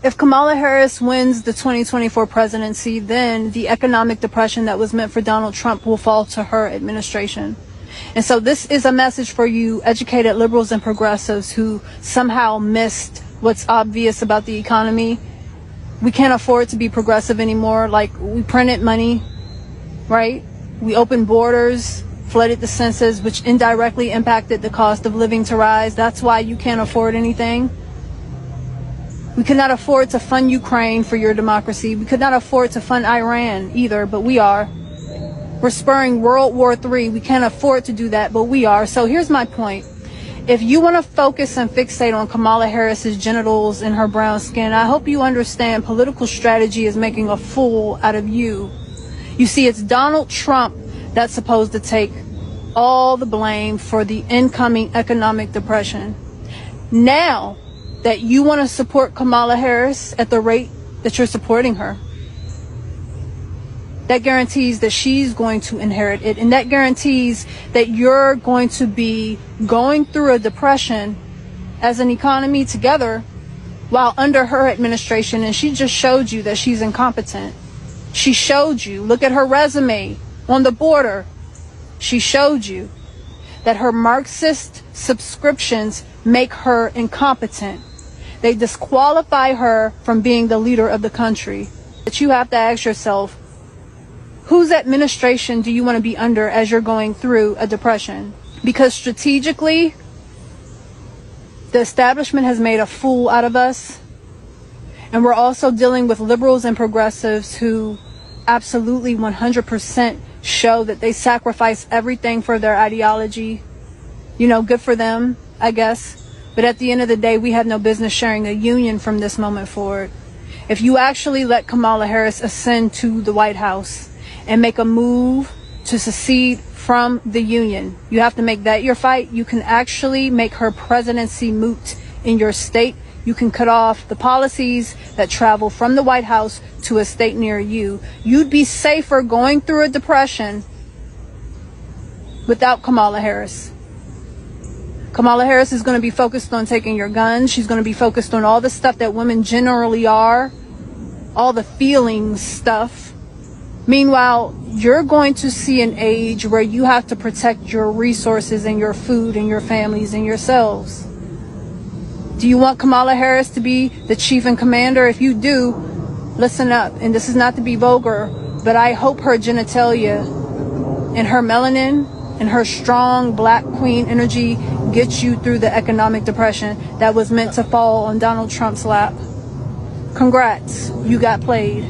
If Kamala Harris wins the 2024 presidency, then the economic depression that was meant for Donald Trump will fall to her administration. And so this is a message for you educated liberals and progressives who somehow missed what's obvious about the economy. We can't afford to be progressive anymore. Like, we printed money, right? We opened borders, flooded the census, which indirectly impacted the cost of living to rise. That's why you can't afford anything. We could not afford to fund Ukraine for your democracy. We could not afford to fund Iran either, but we are. We're spurring World War III. We can't afford to do that, but we are. So here's my point. If you want to focus and fixate on Kamala Harris's genitals and her brown skin, I hope you understand political strategy is making a fool out of you. You see, it's Donald Trump that's supposed to take all the blame for the incoming economic depression. Now that you want to support Kamala Harris at the rate that you're supporting her, that guarantees that she's going to inherit it, and that guarantees that you're going to be going through a depression as an economy together while under her administration. And she just showed you that she's incompetent. She showed you, look at her resume on the border. She showed you that her Marxist subscriptions make her incompetent. They disqualify her from being the leader of the country. But you have to ask yourself, whose administration do you want to be under as you're going through a depression? Because strategically, the establishment has made a fool out of us. And we're also dealing with liberals and progressives who absolutely 100% show that they sacrifice everything for their ideology. You know, good for them, I guess. But at the end of the day, we have no business sharing a union from this moment forward. If you actually let Kamala Harris ascend to the White House and make a move to secede from the union, you have to make that your fight. You can actually make her presidency moot in your state. You can cut off the policies that travel from the White House to a state near you. You'd be safer going through a depression without Kamala Harris. Kamala Harris is going to be focused on taking your guns. She's going to be focused on all the stuff that women generally are, all the feelings stuff. Meanwhile, you're going to see an age where you have to protect your resources and your food and your families and yourselves. Do you want Kamala Harris to be the chief and commander? If you do, listen up. And this is not to be vulgar, but I hope her genitalia and her melanin and her strong black queen energy gets you through the economic depression that was meant to fall on Donald Trump's lap. Congrats, you got played.